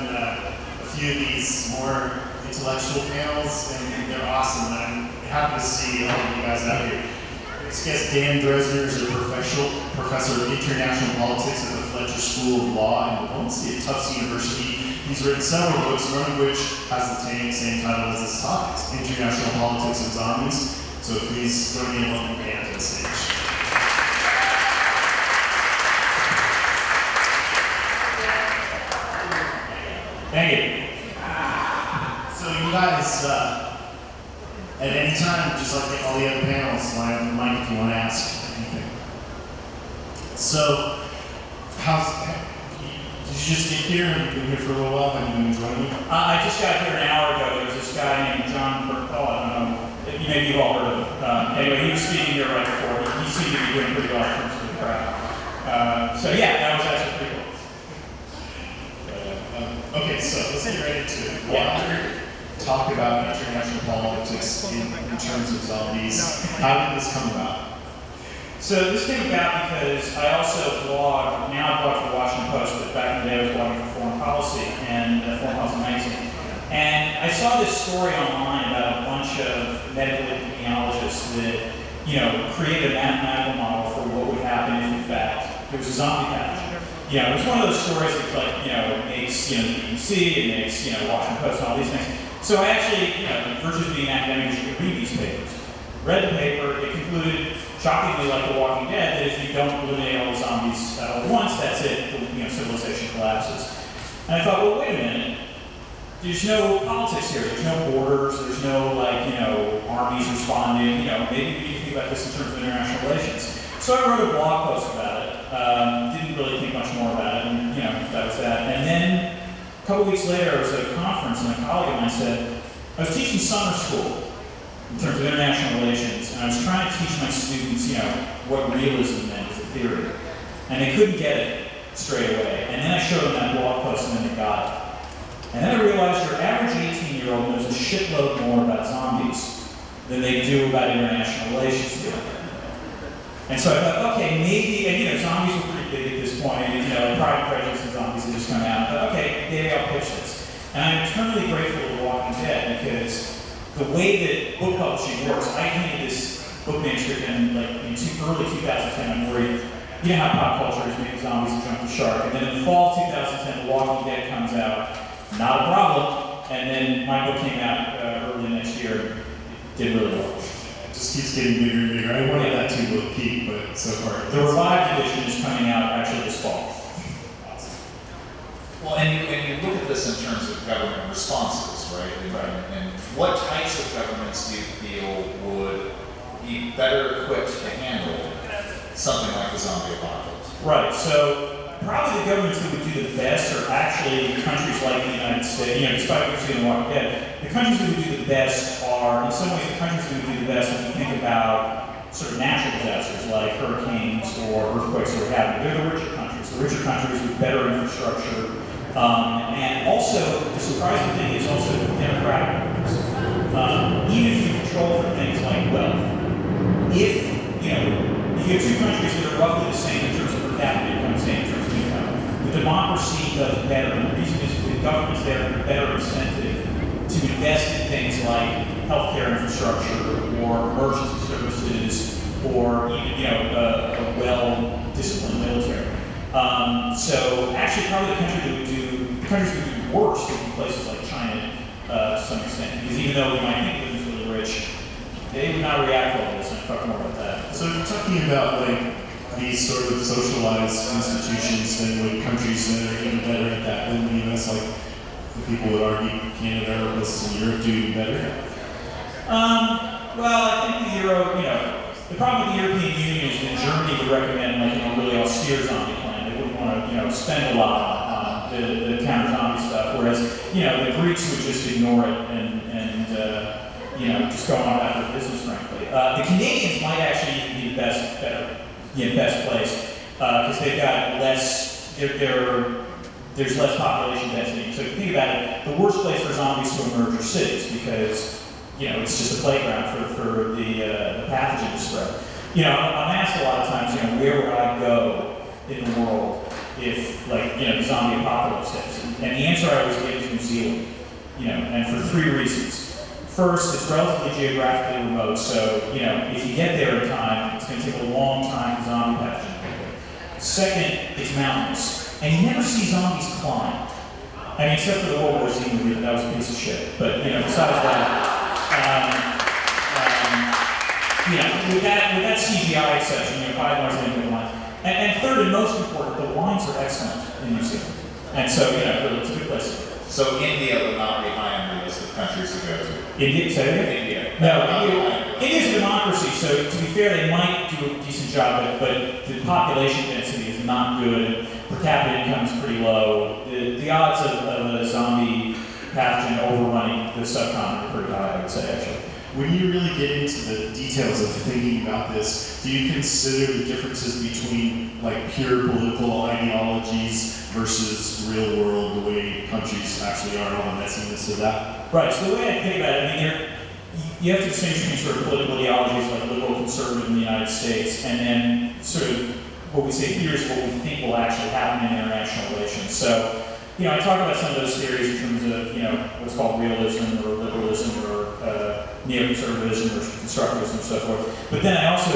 done a few of these more intellectual panels, and they're awesome. I'm happy to see all of you guys out here. This guest, Dan Drezner, is a professor of international politics at the Fletcher School of Law in Diplomacy at Tufts University. He's written several books, one of which has the same title as this topic, International Politics and Zombies. So please join me in welcoming Dan to the stage. Thank you. So you guys, at any time, just like all the other panels, line up the mic if you want to ask anything. So, did you just get here? Have you been here for a little while? Have you been enjoying it? I just got here an hour ago. There's this guy named John Burkell. I don't know. Maybe you've all heard of him. Anyway, he was speaking here right before. He seemed to be doing pretty well in terms of the crowd. So yeah, that was actually pretty cool. Okay, so let's get right into it. Talk about international politics in terms of zombies. How did this come about? So this came about because I also blog, now I blog for the Washington Post, but back in the day I was blogging for Foreign Policy and Foreign Policy magazine. And I saw this story online about a bunch of medical epidemiologists that, created a mathematical model for what would happen if, in fact, there was a zombie pathogen. It was one of those stories that, it makes, the BBC, it makes, Washington Post and all these things. So I actually, virtually being an academic, you could read these papers. Read the paper, it concluded, shockingly like The Walking Dead, that if you don't eliminate all the zombies at once, that's it, civilization collapses. And I thought, well, wait a minute. There's no politics here. There's no borders. There's no, armies responding. Maybe we need to think about this in terms of international relations. So I wrote a blog post about it. Didn't really think much more about it, and that was that. And then a couple weeks later, I was at a conference, and a colleague of mine said, I was teaching summer school in terms of international relations, and I was trying to teach my students, what realism meant as a theory. And they couldn't get it straight away. And then I showed them that blog post, and then they got it. And then I realized your average 18-year-old knows a shitload more about zombies than they do about international relations theory. And so I thought, okay, maybe, and zombies were pretty big at this point, and Pride, Prejudice and Zombies had just come out. I thought, okay, maybe I'll pitch this. And I'm eternally grateful to The Walking Dead because the way that book publishing works, I handed this book manuscript in early 2010. I'm worried, how pop culture is making zombies and jump the shark. And then in the fall of 2010, The Walking Dead comes out, not a problem. And then my book came out early next year, did really well. It just keeps getting bigger and bigger. I wanted that to a peak, but so far. The revised edition is coming out actually this fall. Awesome. Well, and you look at this in terms of government responses, right? And what types of governments do you feel would be better equipped to handle something like the zombie apocalypse? Right. So probably the governments that would do the best are actually countries like the United States. Despite what you see in The Walking Dead, the countries that would do the best are, in some ways, the countries that would do the best if you think about sort of natural disasters like hurricanes or earthquakes or what have you. They're the richer countries. The richer countries with better infrastructure. And also, the surprising thing is also democratic governments. Even if you control for things like wealth, if you have two countries that are roughly the same in terms of per capita income, same in terms of income, the democracy does better. And the reason is the governments there have a better incentive to invest in things like healthcare infrastructure or emergency services or even a well-disciplined military. So actually, probably the countries that would do worse would be places like China to some extent, because even though we might think that it's really rich, they would not react well to this, and I'll talk more about that. So if you're talking about these sort of socialized institutions, then would countries that are even better at that than the US, like the people would argue Canada or places in Europe do even better? Well, I think the problem with the European Union is that Germany would recommend a really austere zombie plan. They wouldn't want to spend a lot on the counter-zombie stuff, whereas the Greeks would just ignore it and just go on about their business, frankly. The Canadians might actually even be the best place because they've got less. There's less population density. So if you think about it, the worst place for zombies to emerge are cities because it's just a playground for the pathogen to spread. I'm asked a lot of times, where would I go in the world if, like, the zombie apocalypse hits? And the answer I always give is New Zealand, and for 3 reasons. First, it's relatively geographically remote, so, if you get there in time, it's going to take a long time for zombie pathogen to pick. Second, it's mountainous, and you never see zombies climb. I mean, except for the World War Z movie, that was a piece of shit. But, besides that, with that CGI exception, probably more than good wine. And third and most important, the wines are excellent in New Zealand. And so, it's a good place to go. So India would not be high on the list of countries to go to. India, say that again? India. No, India's a democracy, so to be fair, they might do a decent job, but the population density is not good, and per capita income is pretty low. The odds of a zombie pathogen overrunning the subcontinent are pretty high, I would say, actually. When you really get into the details of thinking about this, do you consider the differences between like pure political ideologies versus real world, the way countries actually are, all the messiness of that? Right, so the way I think about it, you have to distinguish between sort of political ideologies like liberal conservative in the United States, and then sort of what we say theories of what we think will actually happen in international relations. So, I talk about some of those theories in terms of, what's called realism or liberalism or neoconservatism or constructivism and so forth. But then I also,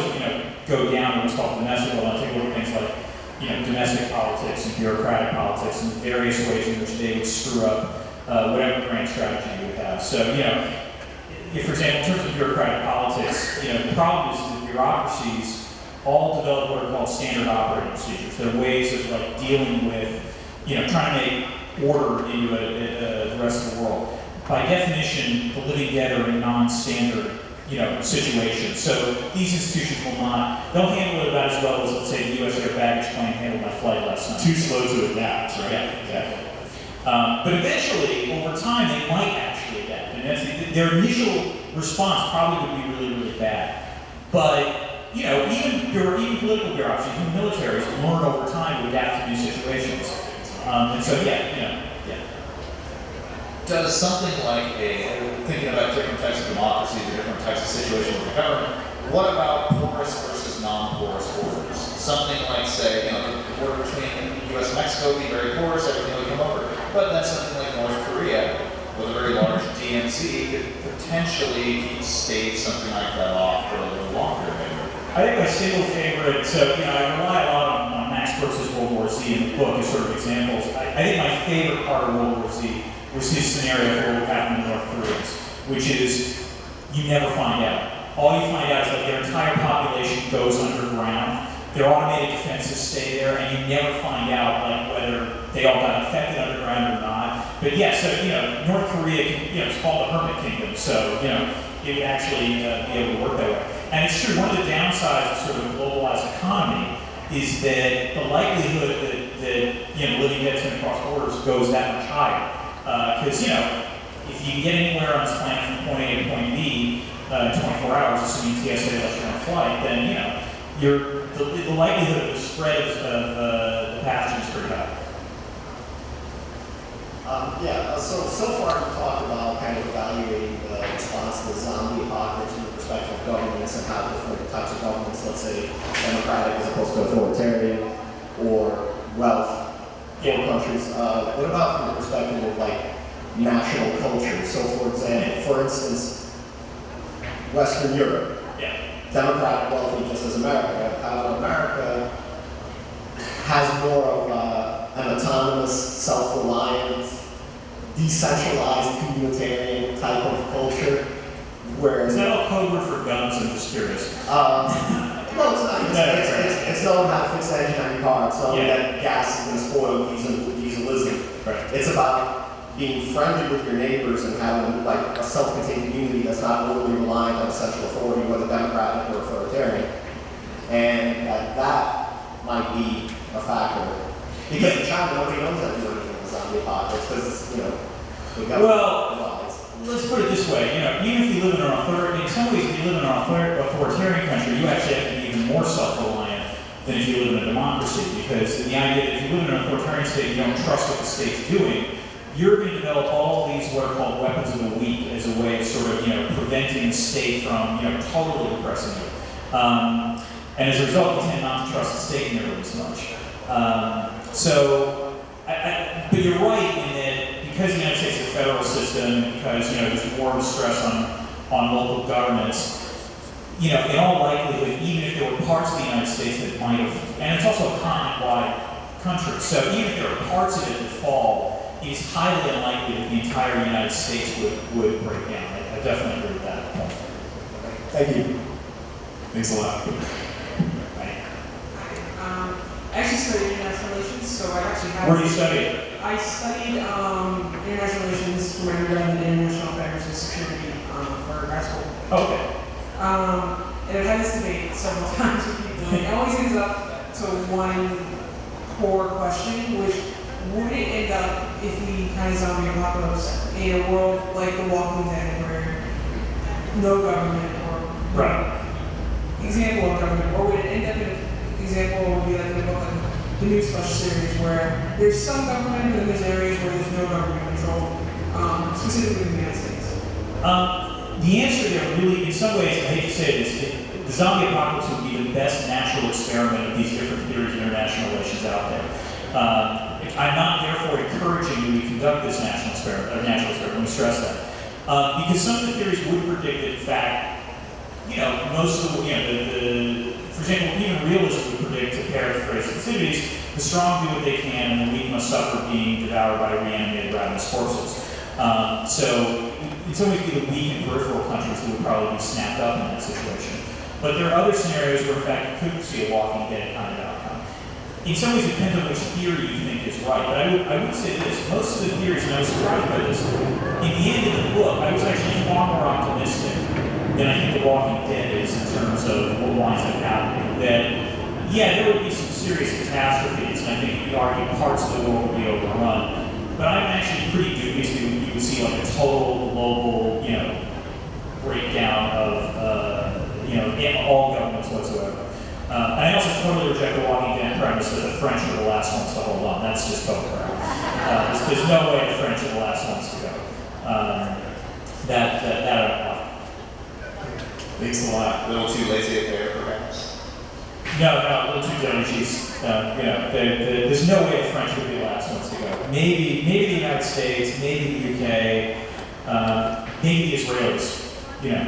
go down to what's called domestic law and take a look at things like, domestic politics and bureaucratic politics and various ways in which they would screw up whatever grand strategy you would have. So, if, for example, in terms of bureaucratic politics, the problem is that bureaucracies all develop what are called standard operating procedures. They're ways of like dealing with, trying to make order into the rest of the world. By definition, the living dead are in non-standard, situations. So these institutions they'll handle it about as well as, let's say, the U.S. Air baggage claim handled my flight last night. Too slow to adapt, right? Yeah, exactly. But eventually, over time, they might actually adapt. And their initial response probably would be really, really bad. But even political bureaucracies, even militaries learn over time to adapt to new situations. And so, yeah. Does something like thinking about different types of democracies or different types of situations with the government, what about porous versus non-porous borders? Something like, say, the border between U.S. and Mexico would be very porous, everything would come over. But then something like North Korea, with a very large DMZ, could potentially keep something like that off for a little longer, maybe. I think my single favorite, so I rely a lot on Max Brooks' World War Z in the book as sort of examples. I think my favorite part of World War Z was his scenario for what would happen to North Koreans, which is you never find out. All you find out is that their entire population goes underground. Their automated defenses stay there, and you never find out whether they all got infected underground or not. But yeah, so North Korea, it's called the Hermit Kingdom, so it would actually be able to work that way. And it's true, one of the downsides of sort of a globalized economy is that the likelihood that living dead going to cross borders goes that much higher. Because, if you can get anywhere on this planet from point A to point B in 24 hours, assuming TSA lets you on a flight, then, the likelihood of the spread of the pathogen is pretty high. So far we've talked about kind of evaluating the response to the zombie apocalypse from the perspective of governments and how different types of governments, let's say democratic as opposed to authoritarian, or wealth for countries. What about from the perspective of national culture? So for instance, Western Europe, democratic, wealthy, just as America. However, America has more of an autonomous, self-reliant, decentralized, communitarian type of culture, where... Is that all code word for guns? I'm just curious. No, it's not. It's knowing how to fix the engine on your car. It's knowing that gas is going to spoil dieselism. Right. It's about being friendly with your neighbors and having a self-contained community that's not overly reliant on central authority, whether democratic or authoritarian. And that might be a factor. Because in China, nobody knows that there's anything in the zombie apocalypse because, the government lies. Let's put it this way, even if you live in in some ways, if you live in an authoritarian country, you actually have to be even more self-reliant than if you live in a democracy, because the idea that if you live in an authoritarian state, you don't trust what the state's doing, you're going to develop all these what are called weapons of the weak as a way of sort of, preventing the state from, totally oppressing you. And as a result, you tend not to trust the state nearly as much. But you're right in that because the United States is a federal system, and because there's more stress on local governments, in all likelihood, even if there were parts of the United States that might have, and it's also a continent-wide country, so even if there are parts of it that fall, it is highly unlikely that the entire United States would break down. I definitely agree with that point. Thank you. Thanks a lot. Right. I actually studied international relations, so I actually have. Where do you study? I studied international relations for my undergrad in international affairs and security for grad school. Okay. And I've had this debate several times with people, and it always ends up to one core question, which would it end up if we had a zombie apocalypse in a world like The Walking Dead, where no government or Right. example of government, or would it end up in an example would be like in a book like the Newsflash series, where there's some government and there's areas where there's no government control, specifically in the United States? The answer there really, in some ways, I hate to say this, the zombie apocalypse would be the best natural experiment of these different theories of international relations out there. I'm not therefore encouraging that we conduct this natural experiment, let me stress that. Because some of the theories would predict that, in fact, most of the for example, even realism would predict, to paraphrase Thucydides, the strong do what they can and the weak must suffer being devoured by reanimated ravenous corpses. So, in some ways, the weak and peripheral countries that would probably be snapped up in that situation. But there are other scenarios where, in fact, you could see a Walking Dead kind of outcome. In some ways, it depends on which theory you think is right. But I would say this: most of the theories, and I was surprised by this, in the end of the book, I was actually far more optimistic than I think The Walking Dead is in terms of what winds up happening. That, yeah, there would be some serious catastrophes, and I think you could argue parts of the world would be overrun. But I'm actually pretty dubious that you would see like a total global, breakdown of, all governments whatsoever. And I also totally reject the Walking Dead premise that the French are the last ones to hold on. That's just total crap. There's no way the French are the last ones to go. That I don't know. Thanks a lot. A little too laissez-faire, perhaps. No, a little too dodgy. There's no way the French would be the last ones to go. Maybe the United States, maybe the UK, maybe the Israelis,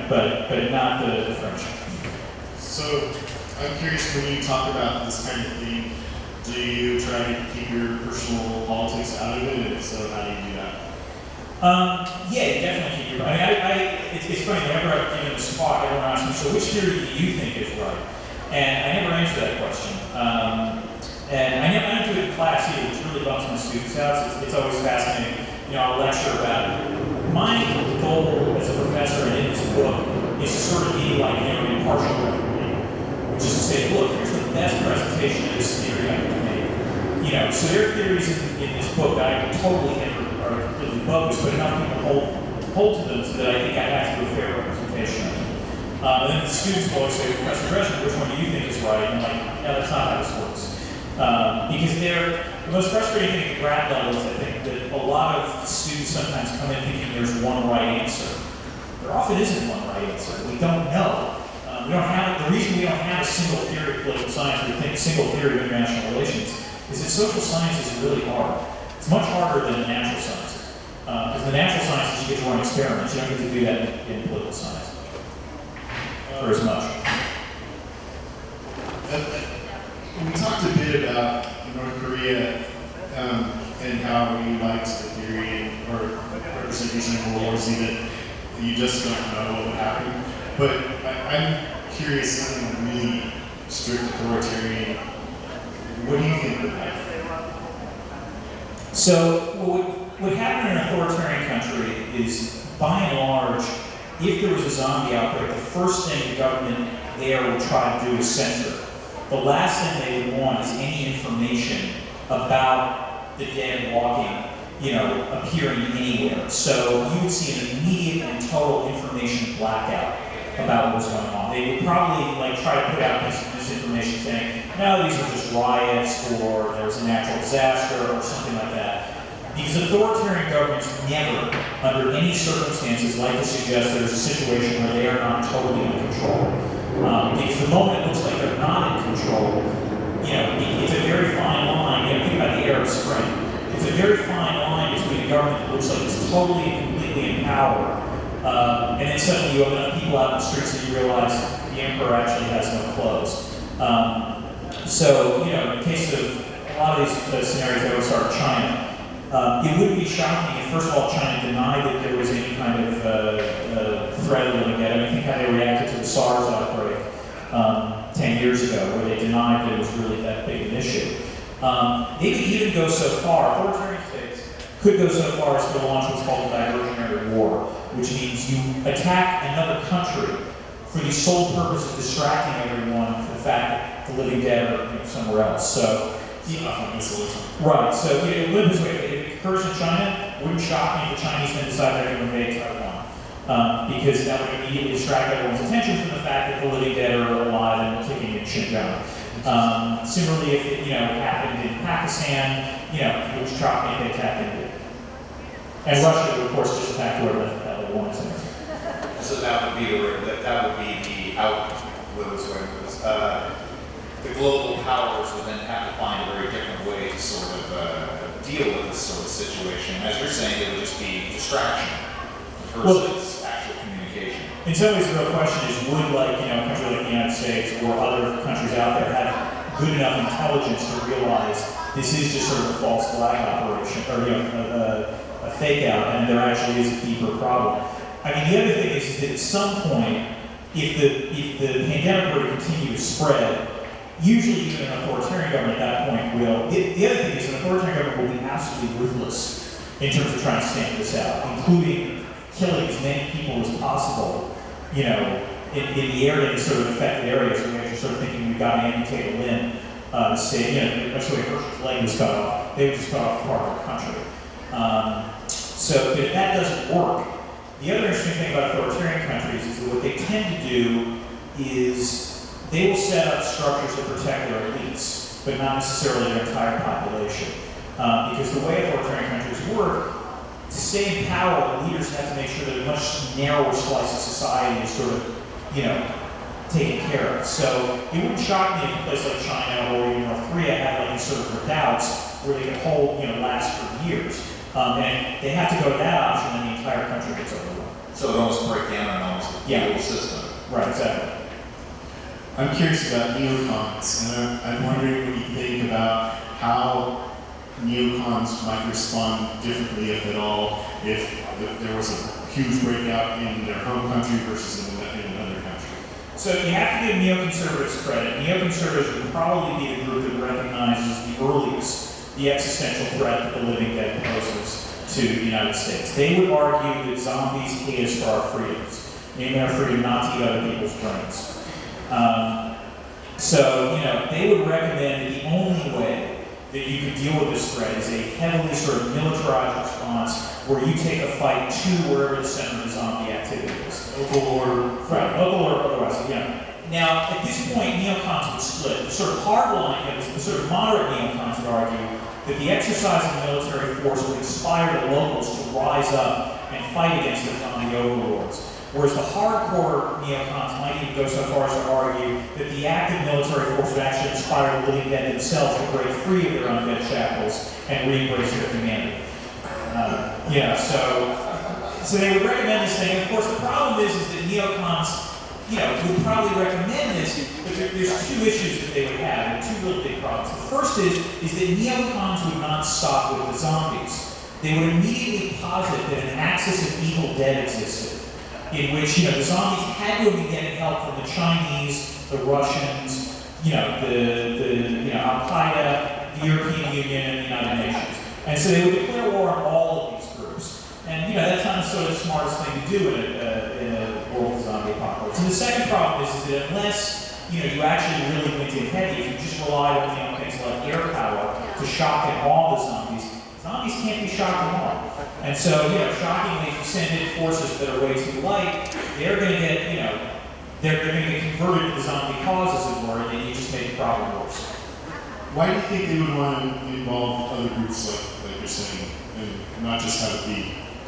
but not the French. So, I'm curious, when you talk about this kind of thing, do you try to keep your personal politics out of it? And if so, how do you do that? Yeah, you definitely keep your. It's funny. Whenever I've given this talk, everyone asks me, "So, which theory do you think is right?" And I never answer that question. And I don't do it in class either, which really bumps my students out. It's always fascinating. I'll lecture about it. My goal as a professor and in this book is to sort of be like an impartial referee, which is to say, look, here's the best presentation of this theory I can make. So there are theories in this book that I totally think are really bogus, but enough people hold to them so that I think I have to do a fair representation of them. And then the students will always say, Professor Drezner, which one do you think is right? And I'm like, no, that's not how this works. Because the most frustrating thing at the grad level is I think that a lot of students sometimes come in thinking there's one right answer. There often isn't one right answer. We don't know. The reason we don't have a single theory of political science, we think a single theory of international relations, is that social science is really hard. It's much harder than the natural sciences. Because the natural sciences, you get to run experiments. You don't get to do that in political science. Or as much. We talked a bit about North Korea and how you liked the theory or representation of World War Z that you just don't know what would happen. But I'm curious, something really strict authoritarian, what do you think would happen? So what happened in an authoritarian country is, by and large, if there was a zombie outbreak, the first thing the government there would try to do is censor it. The last thing they would want is any information about the dead walking, appearing anywhere. So you would see an immediate and total information blackout about what was going on. They would probably try to put out this information saying, no, these are just riots, or there was a natural disaster, or something like that. Because authoritarian governments never, under any circumstances, like to suggest there's a situation where they are not totally in control. Because the moment it looks like they're not in control, it's a very fine line. Think about the Arab Spring. It's a very fine line between a government that looks like it's totally and completely in power, and then suddenly you have enough people out in the streets that you realize the emperor actually has no clothes. So, in the case of a lot of these scenarios that would start in China, it wouldn't be shocking if, first of all, China denied that there was any kind of threat of living dead. I mean, think how they reacted to the SARS outbreak 10 years ago, where they denied that it was really that big an issue. They could even go so far, authoritarian states could go so far as to launch what's called a diversionary war, which means you attack another country for the sole purpose of distracting everyone from the fact that the living dead are somewhere else. So, right. So it would this way. If it occurs in China, it wouldn't shock me if the Chinese then decide they're going to invade Taiwan, because that would immediately distract everyone's attention from the fact that the living dead are alive and kicking in Xinjiang. Similarly, if it happened in Pakistan, it would shock me if they attacked India. And Russia would, of course, just attack whoever the hell they wanted to. So that would be the the global powers would then have to find a very different way to sort of deal with this sort of situation. As you're saying, it would just be distraction versus actual communication. In some ways, the real question is, would a country like the United States or other countries out there have good enough intelligence to realize this is just sort of a false flag operation, or a fake out, and there actually is a deeper problem? I mean, the other thing is that at some point, if the pandemic were to continue to spread, usually even an authoritarian government at that point will. The other thing is an authoritarian government will be absolutely ruthless in terms of trying to stamp this out, including killing as many people as possible, in the area, in sort of affected areas where you're sort of thinking we've got to amputate a limb, say, that's the way Herschel's leg was cut off. They would just cut off part of the country. So if that doesn't work, the other interesting thing about authoritarian countries is that what they tend to do is they will set up structures to protect their elites, but not necessarily their entire population. Because the way authoritarian countries work, to stay in power, the leaders have to make sure that a much narrower slice of society is sort of, taken care of. So it wouldn't shock me if a place like China or even North Korea had these sort of redoubts where they could hold, last for years. And they have to go to that option, and the entire country gets overrun. So it almost breaks down on almost the feudal system. Right, exactly. I'm curious about neocons, and I'm wondering what you think about how neocons might respond differently, if at all, if there was a huge breakout in their home country versus in another country. So you have to give neoconservatives credit. Neoconservatives would probably be the group that recognizes the earliest the existential threat that the living dead poses to the United States. They would argue that zombies hate us for our freedoms, namely our freedom not to eat other people's brains. They would recommend that the only way that you can deal with this threat is a heavily sort of militarized response where you take a fight to wherever the center of the zombie activity is. Local or otherwise, Now, at this point, neocons would split. The sort of hardline, the sort of moderate neocons would argue that the exercise of military force would inspire the locals to rise up and fight against their zombie overlords. Whereas the hardcore neocons might even go so far as to argue that the active military force would actually inspire the living dead themselves to break free of their undead shackles and re-embrace their humanity. So they would recommend this thing. Of course, the problem is that neocons, would probably recommend this, but there's two issues that they would have, and two real big problems. The first is that neocons would not stop with the zombies. They would immediately posit that an axis of evil dead existed, in which the zombies had to be getting help from the Chinese, the Russians, the Al Qaeda, the European Union, and the United Nations. And so they would declare war on all of these groups. And that's not necessarily the smartest thing to do in a world zombie apocalypse. And the second problem is that unless you actually really went in heavy, if you just relied on things like air power to shock and awe the zombies can't be shocked and awed. And so, shockingly, if you send in forces that are way too light, they're going to get, they're going to get converted to the zombie cause, as it were, and then you just make the problem worse. Why do you think they would want to involve other groups like you're saying, and not just have it be?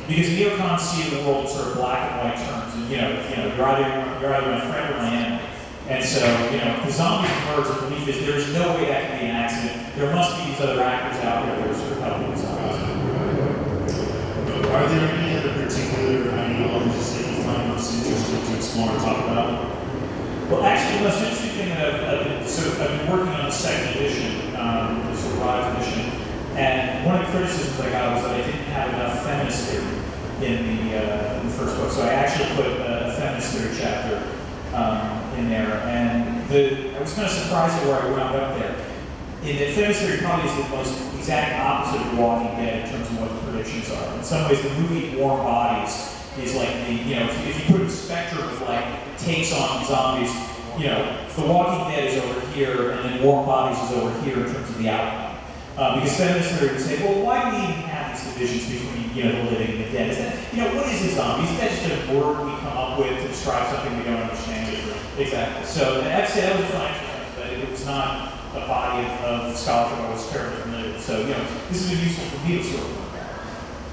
Because neocons see the world in sort of black and white terms, and you're either my friend or my enemy. And so, if the zombies emerge, the belief is there's no way that can be an accident. There must be these other actors out there that are sort of helping the zombies. Are there any other particular ideologies that you find most interesting to explore and talk about? Well, actually, the most interesting thing that I've been working on the second edition, the survived edition, and one of the criticisms I got was that I didn't have enough feminist theory in the first book. So I actually put a feminist theory chapter in there, and I was kind of surprised at where I wound up there. In that feminist theory probably is the most exact opposite of Walking Dead in terms of what the predictions are. In some ways, the movie Warm Bodies is like if you put a spectrum of like takes on zombies, The Walking Dead is over here, and then Warm Bodies is over here in terms of the outcome. Because feminist theory would say, well, why do we even have these divisions between the living and the dead? Is that, what is a zombie? Is that just a word we come up with to describe something we don't understand? Exactly. So I'd say that was a fun exercise, but it was not a body of scholarship I was terribly familiar with. So, this has been useful for me to sort of look at.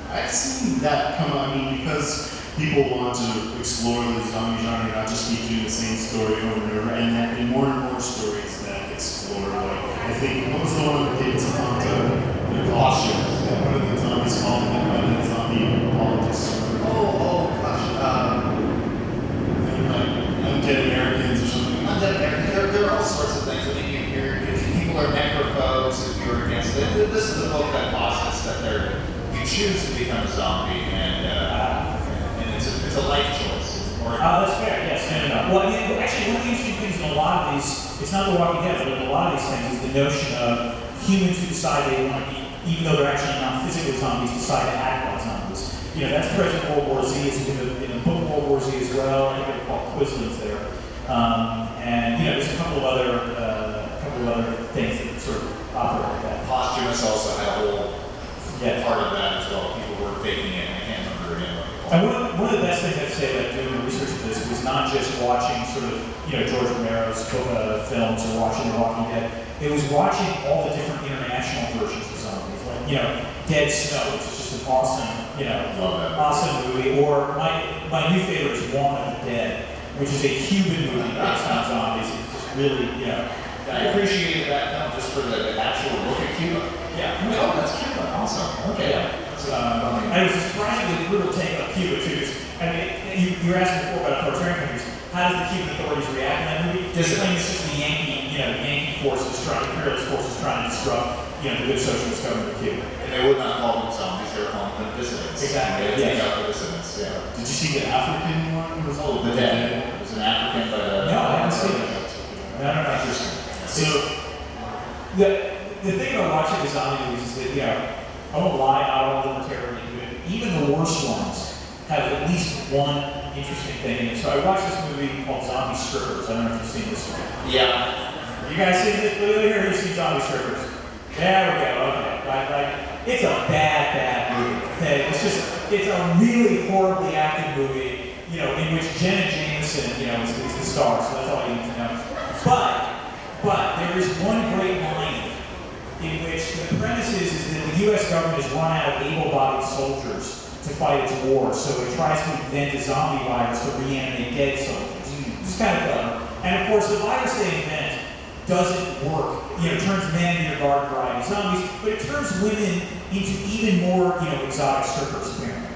I've seen that come up, because people want to explore the zombie genre, not just keep doing the same story over and over, and there have been more and more stories that explore, I think, what was the one that Davidson found, the costume? What are the zombies called? The zombie apologists. Undead Americans or something. Undead Americans, there are all sorts of things. I mean, if people are necrophobes, if you're against it. This is a book that posits that you choose to become a zombie, and it's a life choice. That's fair, yes. No. Well, actually, one of the interesting things in a lot of these, it's not The Walking Dead, but in a lot of these things is the notion of humans who decide they want to be, even though they're actually not physically zombies, decide to act like zombies. That's present in World War Z, is in the book of World War Z as well. I think they're called Quislings there. And there's a couple of other things that sort of operate like that. Posthumous also had a whole part of that as well. People were faking it, and I can't remember again what they called it. And one of the best things I have to say about doing the research for this was not just watching sort of, George Romero's films or watching The Walking Dead. It was watching all the different international versions of zombies, like, Dead Snow, which is just an awesome movie. Or my new favorite is Dawn of the Dead, which is a Cuban movie based on zombies. It's just really, I appreciated that film just for the actual look at Cuba. Yeah. Oh, that's Cuba. Awesome. Okay. Yeah. And it was a surprisingly brutal take on Cuba too. You were asking before about authoritarian countries. How did the Cuban authorities react in that movie? They're claiming it's just the Yankee forces imperialist forces trying to disrupt, the good socialist government of Cuba. And they would not call them zombies; they were calling them dissidents. Exactly. They take out the dissidents. Yeah. Did you see the African one? The Dead. It was an African, but no, I haven't seen it. No. Interesting. So the thing about watching the zombie movies is that I won't lie, not all of them are terribly good. Even the worst ones have at least one interesting thing in it. So I watched this movie called Zombie Strippers. I don't know if you've seen this one. Yeah. You guys seen this? Look here, who's seen Zombie Strippers? There we go. Okay. It's a bad movie. Okay, it's a really horribly acted movie. In which Jenna Jameson, is the star. So that's all you need to know. But there is one great line in which the premise is that the U.S. government has run out of able-bodied soldiers to fight its war, so it tries to invent a zombie virus to reanimate dead soldiers. It's kind of clever. And of course, the virus they invent doesn't work. It turns men into garden variety zombies, but it turns women into even more, exotic strippers apparently.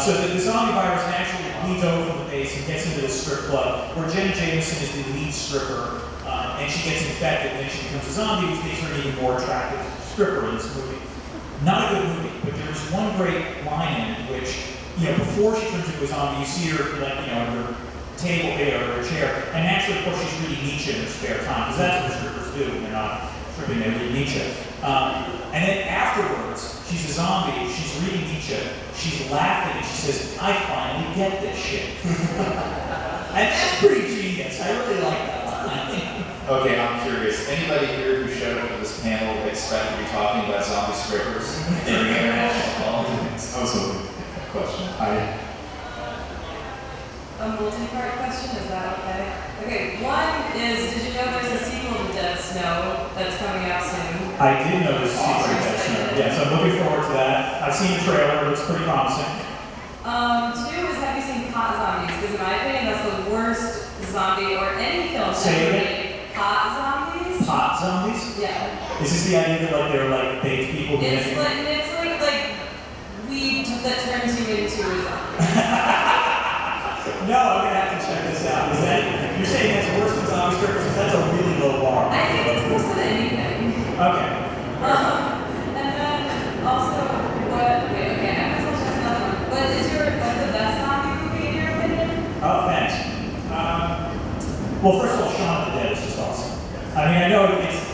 So that the zombie virus naturally bleeds over from the base and gets into the strip club, where Jenna Jameson is the lead stripper, and she gets infected, and then she becomes a zombie, which makes her an even more attractive stripper in this movie. Not a good movie, but there's one great line in it, which, before she turns into a zombie, you see her, on her table there, or her chair, and naturally, of course, she's reading Nietzsche in her spare time, because that's what strippers do when they're not stripping, they read Nietzsche. And then afterwards, she's a zombie, she's reading Nietzsche, she's laughing, and she says, I finally get this shit. And that's pretty genius, I really like that line. Okay, I'm curious. Anybody here who showed up for this panel expect to be talking about zombie strippers during international politics? I was hoping. Question. A multi-part question, is that okay? Okay, one is, did you know there's a sequel to Dead Snow that's coming out soon? I did know this secret Dead Snow. Yes, I'm looking forward to that. I've seen the trailer, it looks pretty promising. Two is, have you seen Hot Zombies? Because in my opinion, that's the worst zombie or any film Say ever it made. Pot zombies? Pot zombies? Yeah. Is this the idea that like they're like baked people who It's like weed that turns you into a zombie. No, I'm gonna have to check this out. Is that you're saying that's worse than zombie strippers? That's a really low bar. I think it's worse than anything. Okay. And then also, okay, I'm supposed to ask another one. What's the best zombie movie in your opinion? Oh, thanks. Well, first of all, Shaun of the Dead is just awesome. I mean, I know it's it's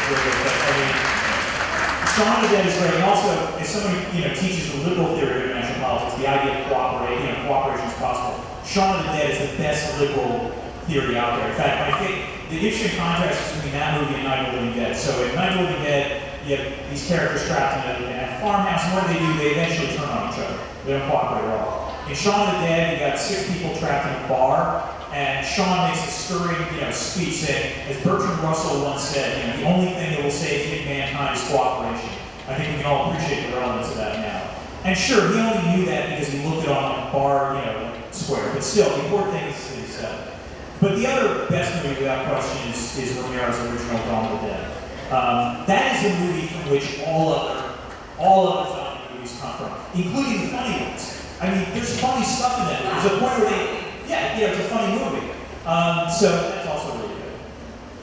weird, but I mean, Shaun of the Dead is great. And also, as somebody teaches the liberal theory of international politics, the idea of cooperation is possible. Shaun of the Dead is the best liberal theory out there. In fact, the interesting contrast is between that movie and Night of the Living Dead. So in Night of the Living Dead, you have these characters trapped in a farmhouse, and what do? They eventually turn on each other. They don't cooperate at all. In Shaun of the Dead, you got 6 people trapped in a bar, and Shaun makes a stirring, speech saying, as Bertrand Russell once said, the only thing that will save mankind is cooperation. I think we can all appreciate the relevance of that now. And sure, he only knew that because he looked it on a bar, square. But still, the important thing is that he said. But the other best movie without question is Romero's original Dawn of the Dead. That is a movie from which all other zombie movies come from, including the funny ones. I mean, there's funny stuff in that movie. There's a point where it's a funny movie. So that's also really good.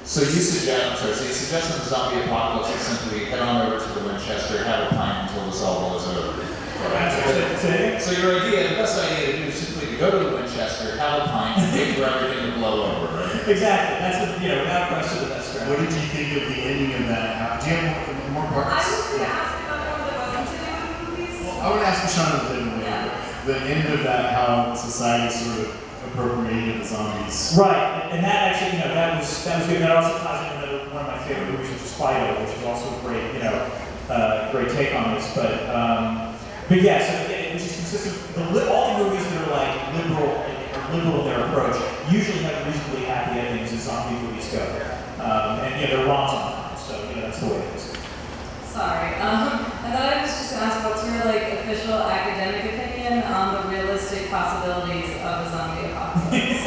So you suggest in the zombie apocalypse is simply head on over to the Winchester, have a pint until this all blows over. So your idea, the best idea to do is simply to go to the Winchester, have a pint, and wait for everything to blow over, right? Exactly. That's without question the best strategy. What did you think of the ending of that? Do you have more I parts? was going to ask another one that wasn't to do with movies. Well, I would ask for Shaun of the Dead later. The end of that, how society sort of appropriated the zombies. Right, and that actually, that was good. That also ties into one of my favorite movies, which is Tyro, which is also a great, great take on this. But yeah, so it was just consistent. All the movies that are like liberal in their approach usually have reasonably happy endings as zombie movies go. And they're rom-com, so that's the way it is. Sorry. And then I was just going to ask, what's your official academic opinion on the realistic possibilities of a zombie apocalypse?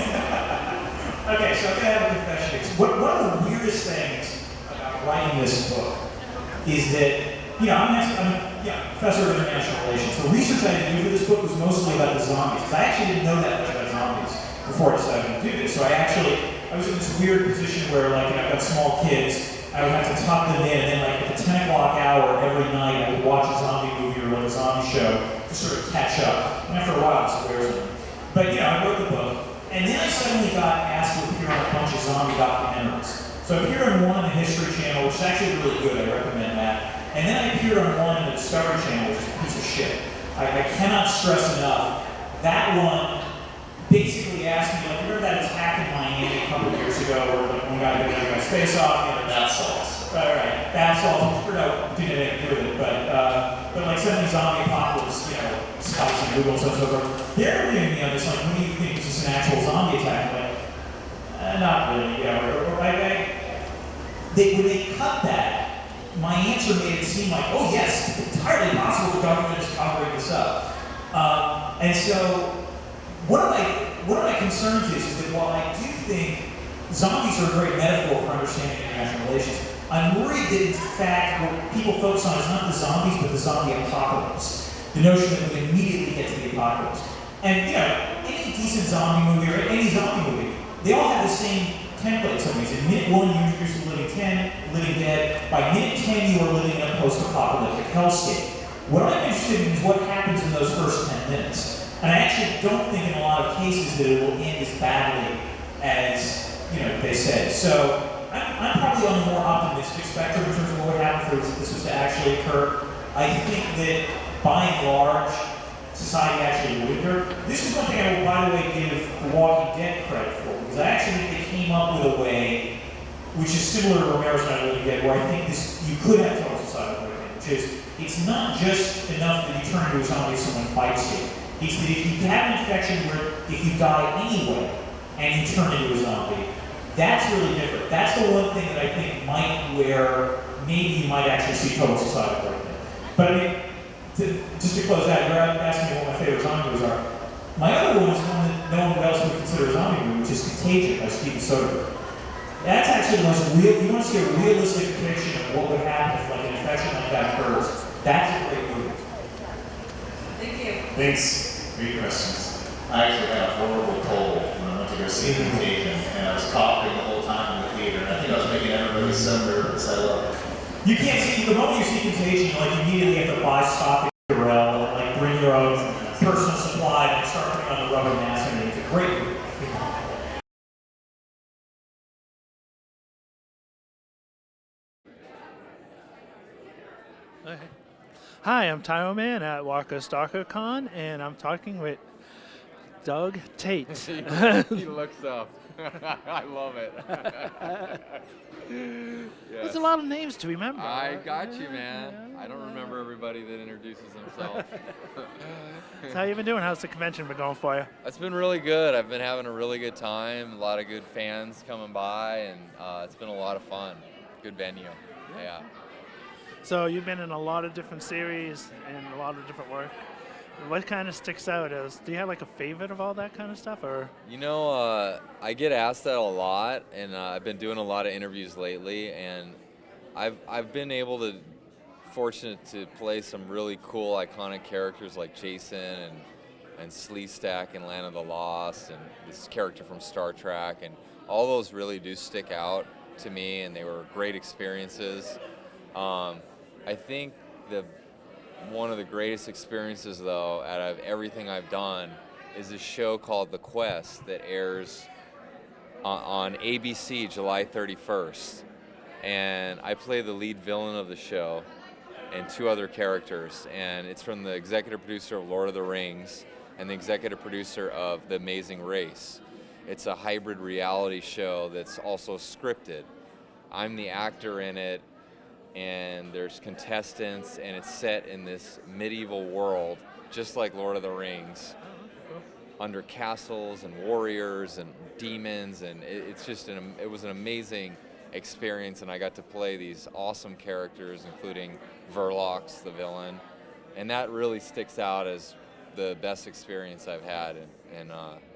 Okay, so I'm going to have a confession. One of the weirdest things about writing this book is that, I'm a professor of international relations. The research I had to do for this book was mostly about the zombies, because I actually didn't know that much about zombies before I decided to do this. So I was in this weird position where, I've got small kids. I would have to tuck them in, and then at the 10 o'clock hour every night, I would watch a zombie movie or a zombie show to sort of catch up. And after a while, it wears on me. But I wrote the book, and then I suddenly got asked to appear on a bunch of zombie documentaries. So I appeared on one on the History Channel, which is actually really good. I recommend that. And then I appeared on one on the Discovery Channel, which is a piece of shit. I cannot stress enough. That one basically asked me, remember that attack in Miami a couple of years ago where one guy did another guy's face off, the other Bath salts. Right, bath salts, which didn't have anything to do with it, but some of these zombie apocalypse, sites and Google and so forth, they're reading me on this, when do you think is this an actual zombie attack? I'm like, not really, when they cut that, my answer made it seem like, oh yes, it's entirely possible the government is covering this up. And so, one of my concerns is that while I do think zombies are a great metaphor for understanding international relations, I'm worried that in fact what people focus on is not the zombies, but the zombie apocalypse. The notion that we immediately get to the apocalypse. And any decent zombie movie or any zombie movie, they all have the same template. So in minute 1, you introduce the living dead. By minute 10, you are living in a post-apocalyptic hellscape. What I'm interested in is what happens in those first 10 minutes. And I actually don't think in a lot of cases that it will end as badly as they say. So I'm probably on the more optimistic spectrum in terms of what would happen if this was to actually occur. I think that by and large, society actually would occur. This is one thing I will, by the way, give The Walking Dead credit for, because I actually think they came up with a way which is similar to Romero's Night of the Living Dead, where I think you could have total societal breakdown, which is it's not just enough that you turn into a zombie if someone bites you. It's that if you have an infection where if you die anyway and you turn into a zombie, that's really different. That's the one thing that I think where maybe you might actually see total societal breakdown. But just to close out, you're asking me what my favorite zombie movies are. My other one is one that no one else would consider a zombie movie, which is Contagion by Steven Soderbergh. That's actually the most real, you want to see a realistic depiction of what would happen if like an infection like that occurs. That's a great movie. Thank you. Thanks. Great questions. I actually had a horrible cold when I went to go see Contagion, and I was coughing the whole time in the theater, and I think I was making everybody so nervous. I love it. You can't see, the moment you see Contagion, you like immediately have to buy stock at Purell and like bring your own personal supply and start putting on the rubber mask, and it's a great movie. Okay. Hi, I'm Tyro Man at Walker Stalker Con, and I'm talking with Doug Tait. He looks up. I love it. There's a lot of names to remember. I got you, man. I don't remember everybody that introduces himself. So how you been doing? How's the convention been going for you? It's been really good. I've been having a really good time. A lot of good fans coming by, and it's been a lot of fun. Good venue. Yeah. So you've been in a lot of different series and a lot of different work. What kind of sticks out is, do you have like a favorite of all that kind of stuff, or? You know, I get asked that a lot, and I've been doing a lot of interviews lately, and I've been fortunate to play some really cool, iconic characters like Jason and Sleestack in Land of the Lost, and this character from Star Trek, and all those really do stick out to me, and they were great experiences. I think one of the greatest experiences, though, out of everything I've done is a show called The Quest that airs on ABC July 31st. And I play the lead villain of the show and two other characters. And it's from the executive producer of Lord of the Rings and the executive producer of The Amazing Race. It's a hybrid reality show that's also scripted. I'm the actor in it, and there's contestants, and it's set in this medieval world, just like Lord of the Rings, under castles and warriors and demons, and it was an amazing experience, and I got to play these awesome characters, including Verlox, the villain, and that really sticks out as the best experience I've had in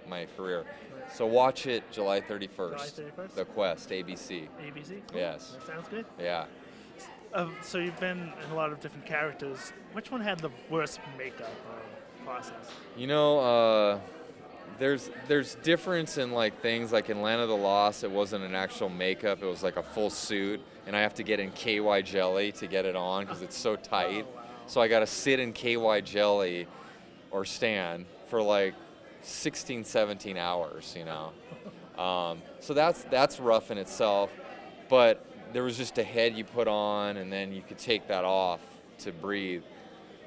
my career. So watch it July 31st. July 31st? The Quest, ABC. ABC? Cool. Yes. That sounds good. Yeah. So you've been in a lot of different characters. Which one had the worst makeup process? You know, there's difference in like things like in Land of the Lost, it wasn't an actual makeup, it was like a full suit, and I have to get in KY jelly to get it on because it's so tight. Oh, wow. So I got to sit in KY jelly or stand for like 16, 17 hours, you know. So that's rough in itself, but there was just a head you put on, and then you could take that off to breathe.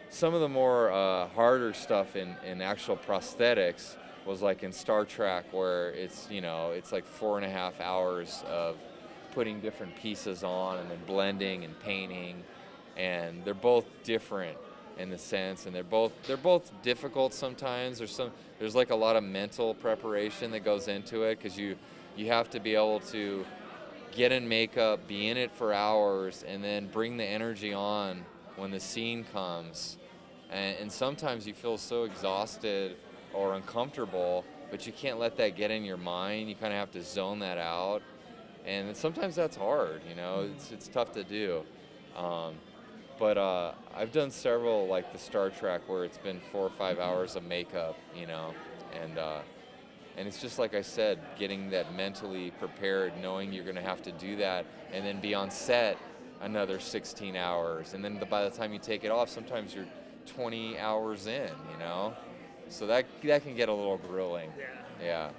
Some of the more harder stuff in actual prosthetics was like in Star Trek, where it's like 4.5 hours of putting different pieces on and then blending and painting, and they're both different in the sense, and they're both difficult sometimes. There's like a lot of mental preparation that goes into it, because you have to be able to get in makeup, be in it for hours, and then bring the energy on when the scene comes. And sometimes you feel so exhausted or uncomfortable, but you can't let that get in your mind. You kind of have to zone that out. And sometimes that's hard, you know, it's tough to do. But I've done several, like the Star Trek, where it's been 4 or 5 hours of makeup, you know, and it's just like I said, getting that mentally prepared, knowing you're going to have to do that, and then be on set another 16 hours. And then by the time you take it off, sometimes you're 20 hours in, you know? So that can get a little grueling. Yeah.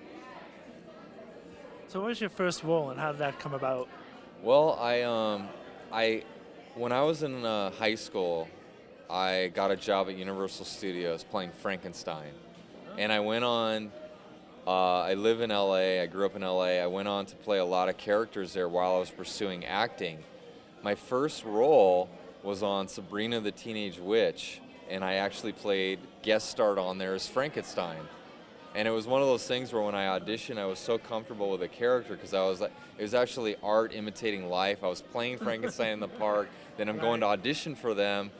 So what was your first role, and how did that come about? Well, when I was in high school, I got a job at Universal Studios playing Frankenstein. And I went on, I live in LA, I grew up in LA, I went on to play a lot of characters there while I was pursuing acting. My first role was on Sabrina the Teenage Witch, and I actually guest starred on there as Frankenstein. And it was one of those things where when I auditioned, I was so comfortable with the character, because it was actually art imitating life. I was playing Frankenstein in the park, then I'm going to audition for them,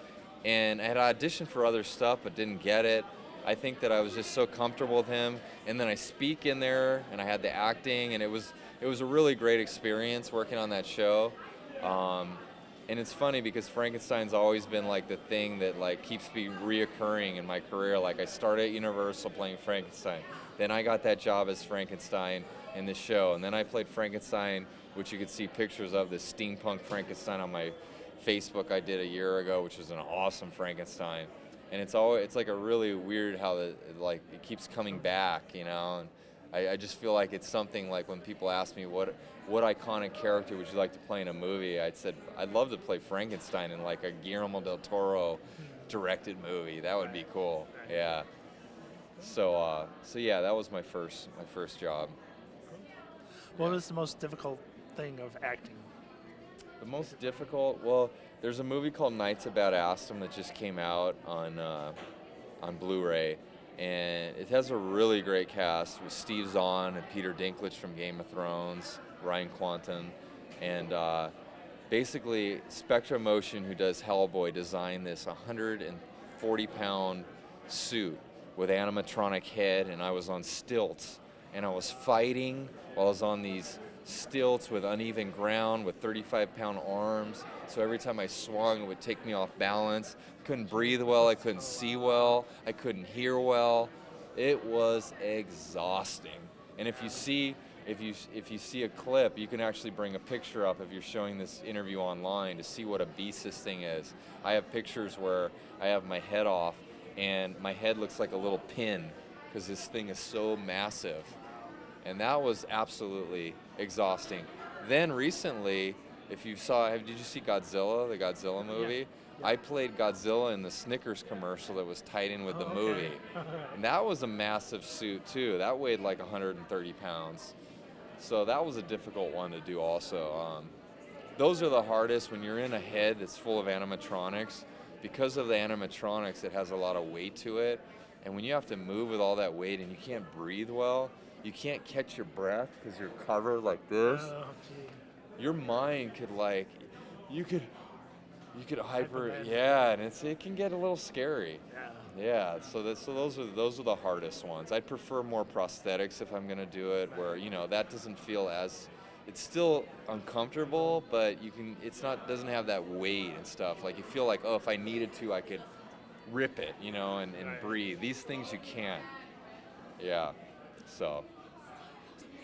and I had auditioned for other stuff but didn't get it. I think that I was just so comfortable with him, and then I speak in there, and I had the acting, and it was a really great experience working on that show. And it's funny because Frankenstein's always been like the thing that like keeps me reoccurring in my career. Like I started at Universal playing Frankenstein, then I got that job as Frankenstein in the show, and then I played Frankenstein, which you could see pictures of, this steampunk Frankenstein on my Facebook I did a year ago, which was an awesome Frankenstein. And it's like a really weird how it keeps coming back, you know. And I just feel like it's something like when people ask me what iconic character would you like to play in a movie, I'd love to play Frankenstein in like a Guillermo del Toro directed movie. That would be cool. Yeah. So yeah, that was my first job. What was the most difficult thing of acting? The most difficult, well, there's a movie called Knights of Badassdom that just came out on Blu-ray, and it has a really great cast with Steve Zahn and Peter Dinklage from Game of Thrones, Ryan Quanten, and basically Spectra Motion, who does Hellboy, designed this 140-pound suit with animatronic head, and I was on stilts, and I was fighting while I was on these stilts with uneven ground with 35-pound arms. So every time I swung, it would take me off balance. Couldn't breathe well. I couldn't see well. I couldn't hear well. It was exhausting. And if you see a clip, you can actually bring a picture up if you're showing this interview online to see what a beast this thing is. I have pictures where I have my head off, and my head looks like a little pin because this thing is so massive. And that was absolutely exhausting. Then recently, did you see Godzilla, the Godzilla movie? Yeah. I played Godzilla in the Snickers commercial that was tied in with the movie. And that was a massive suit too. That weighed like 130 pounds. So that was a difficult one to do also. Those are the hardest when you're in a head that's full of animatronics. Because of the animatronics, it has a lot of weight to it. And when you have to move with all that weight and you can't breathe well, you can't catch your breath because you're covered like this. Oh, gee. Your mind could you could Hyperventilate. yeah, and it can get a little scary. Yeah. Yeah, so those are the hardest ones. I'd prefer more prosthetics if I'm gonna do it, where that doesn't feel as, it's still uncomfortable, but doesn't have that weight and stuff. Like you feel like, oh, if I needed to, I could rip it, and Right. breathe. These things you can't. Yeah, so.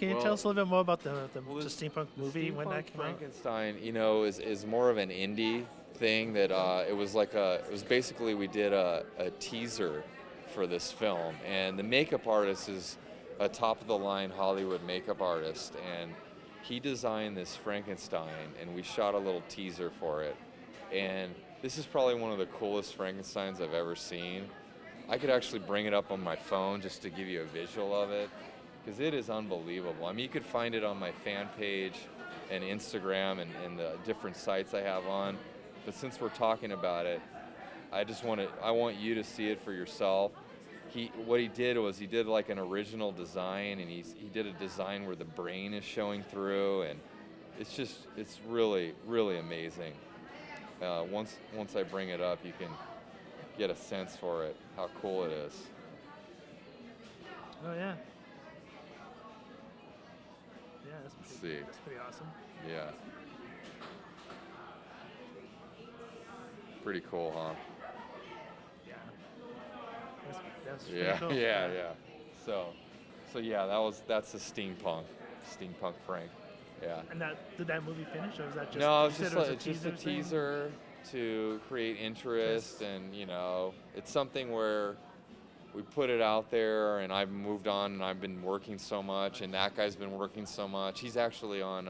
Can you Well, tell us a little bit more about the Well, steampunk movie when that came out? Frankenstein, is more of an indie thing that it was basically we did a teaser for this film, and the makeup artist is a top of the line Hollywood makeup artist, and he designed this Frankenstein, and we shot a little teaser for it, and this is probably one of the coolest Frankensteins I've ever seen. I could actually bring it up on my phone just to give you a visual of it, because it is unbelievable. I mean, you could find it on my fan page and Instagram and the different sites I have on. But since we're talking about it, I want you to see it for yourself. What he did was he did like an original design, and he did a design where the brain is showing through, and it's really, really amazing. Once I bring it up, you can get a sense for it, how cool it is. Oh yeah. Yeah, Let's see. that's pretty awesome. Yeah. Pretty cool, huh? Yeah. That's pretty Yeah, cool. yeah. So yeah, that's the steampunk Frank. Yeah. And did that movie finish, or was that just? No, you it's said just it was it's just a thing? teaser to create interest, and it's something where we put it out there, and I've moved on, and I've been working so much, and that guy's been working so much. He's actually on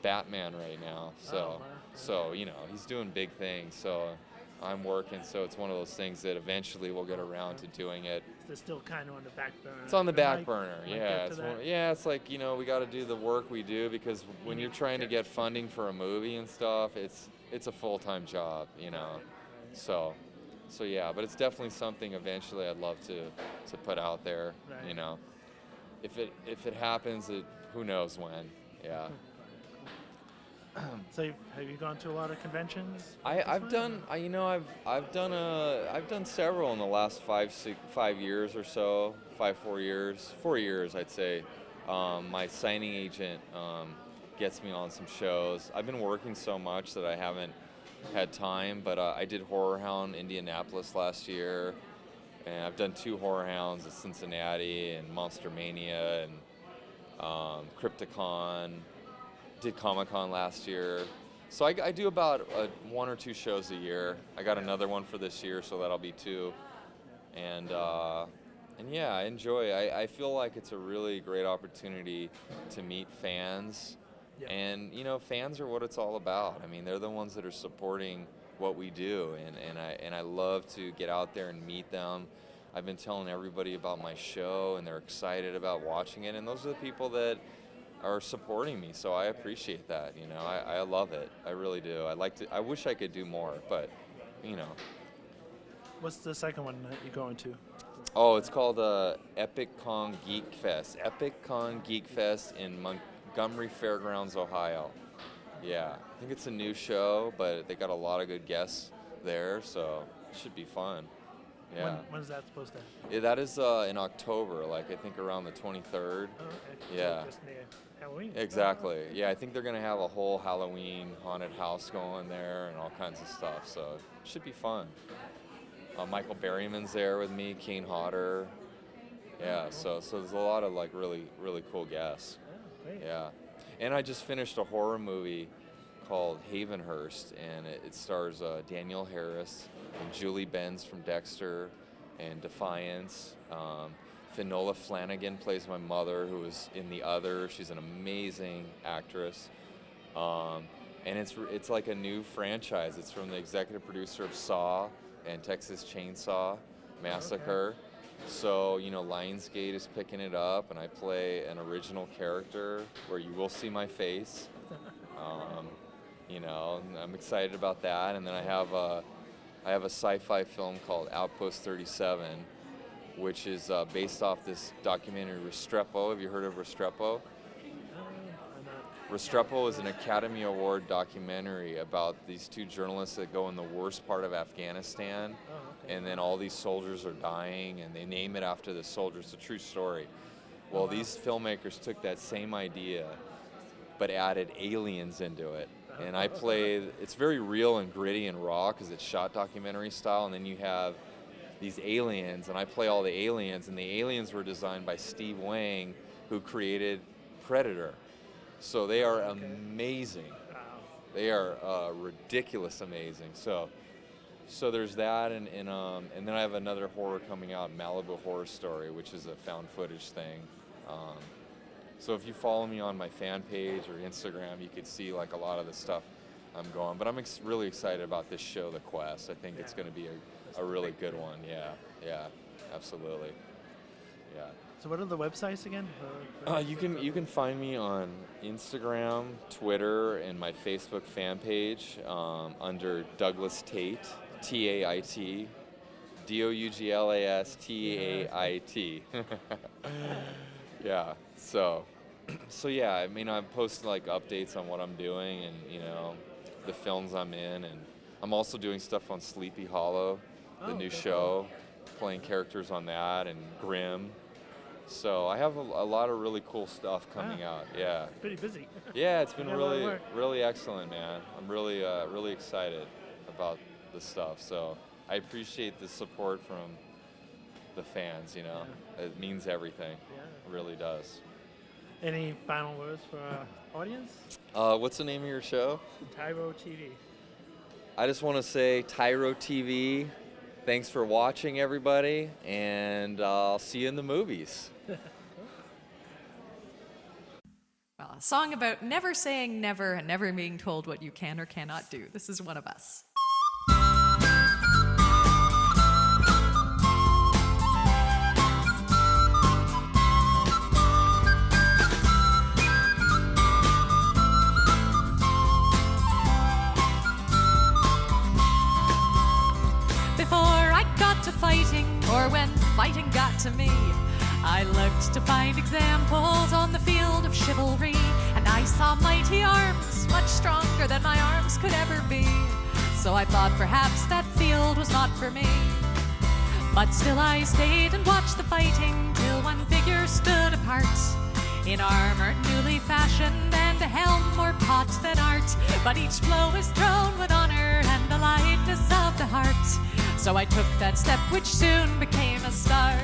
Batman right now, so Oh, wow. so he's doing big things. So I'm working, so it's one of those things that eventually we'll get around to doing it. It's still kind of on the back burner. It's on the It back might- burner, might yeah. get to that. It's like we got to do the work we do, because when you're trying to get funding for a movie and stuff, it's a full-time job, So yeah, but it's definitely something eventually I'd love to put out there, Right. If it happens, who knows when? Yeah. So have you gone to a lot of conventions? I've done several in the last 4 years or so, 4 years I'd say. My signing agent gets me on some shows. I've been working so much that I haven't had time, but I did Horror Hound Indianapolis last year, and I've done 2 Horror Hounds at Cincinnati and Monster Mania and Crypticon. Did Comic-Con last year. So I do about 1 or 2 shows a year. I got another one for this year, so that'll be 2. And yeah, I enjoy it. I feel like it's a really great opportunity to meet fans. Yeah. And, you know, fans are what it's all about. I mean, they're the ones that are supporting what we do, and I love to get out there and meet them. I've been telling everybody about my show, and they're excited about watching it, and those are the people that are supporting me, so I appreciate that. You know, I love it. I really do. I wish I could do more, but, you know. What's the second one that you're going to? Oh, it's called Epic Con Geek Fest. Epic Con Geek Fest in Montgomery Fairgrounds, Ohio. Yeah, I think it's a new show, but they got a lot of good guests there, so it should be fun. Yeah. When is that supposed to? Yeah, that is in October, like I think around the 23rd. Oh, okay. Yeah. So just near Halloween. Exactly. Yeah, I think they're gonna have a whole Halloween haunted house going there and all kinds of stuff. So it should be fun. Michael Berryman's there with me, Kane Hodder. Yeah. So there's a lot of like really cool guests. Oh, great. Yeah. And I just finished a horror movie called Havenhurst, and it stars Danielle Harris and Julie Benz from Dexter and Defiance. Finola Flanagan plays my mother, who was in The Other. She's an amazing actress. And it's like a new franchise. It's from the executive producer of Saw and Texas Chainsaw Massacre. Okay. So, you know, Lionsgate is picking it up, and I play an original character where you will see my face. You know, and I'm excited about that. And then I have a sci-fi film called Outpost 37, which is based off this documentary Restrepo. Have you heard of Restrepo? Restrepo is an Academy Award documentary about these 2 journalists that go in the worst part of Afghanistan, and then all these soldiers are dying, and they name it after the soldiers. It's a true story. Well, these filmmakers took that same idea, but added aliens into it. And I play, it's very real and gritty and raw because it's shot documentary style, and then you have these aliens, and I play all the aliens, and the aliens were designed by Steve Wang, who created Predator. So they are amazing. They are ridiculous amazing. So there's that, and then I have another horror coming out, Malibu Horror Story, which is a found footage thing. So if you follow me on my fan page or Instagram, you could see like a lot of the stuff I'm going. But I'm really excited about this show, The Quest. I think it's going to be a really good one. Yeah, absolutely. Yeah. So what are the websites again? You can find me on Instagram, Twitter, and my Facebook fan page under Douglas Tait, Tait, Douglas Tait. Yeah. So yeah, I mean, I'm posting like updates on what I'm doing and, you know, the films I'm in, and I'm also doing stuff on Sleepy Hollow, the new show, playing characters on that, and Grimm. So I have a lot of really cool stuff coming out. Yeah. Pretty busy. Yeah, it's been You got a lot of really work. really excellent, man. I'm really excited about the stuff. So I appreciate the support from the fans, you know. It means everything. Yeah. It really does. Any final words for our audience? What's the name of your show? Tyro TV. I just want to say Tyro TV. Thanks for watching, everybody, and I'll see you in the movies. Well, a song about never saying never and never being told what you can or cannot do. This is one of us. Fighting, or when fighting got to me, I looked to find examples on the field of chivalry, and I saw mighty arms much stronger than my arms could ever be. So I thought perhaps that field was not for me. But still I stayed and watched the fighting till one figure stood apart, in armor newly fashioned and a helm more pot than art. But each blow is thrown with honor and the lightness of the heart. So I took that step which soon became a start.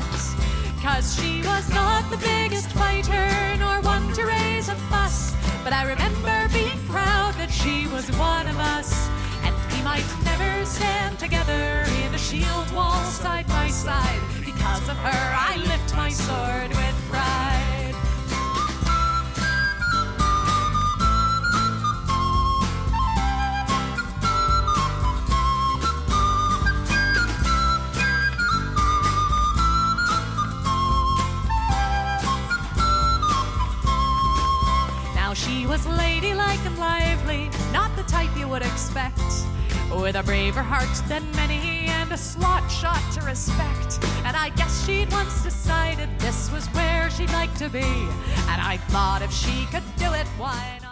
'Cause she was not the biggest fighter, nor one to raise a fuss, but I remember being proud that she was one of us. And we might never stand together in a shield wall side by side. Because of her I lift my sword with pride. She was ladylike and lively, not the type you would expect, with a braver heart than many and a slot shot to respect. And I guess she'd once decided this was where she'd like to be, and I thought if she could do it, why not?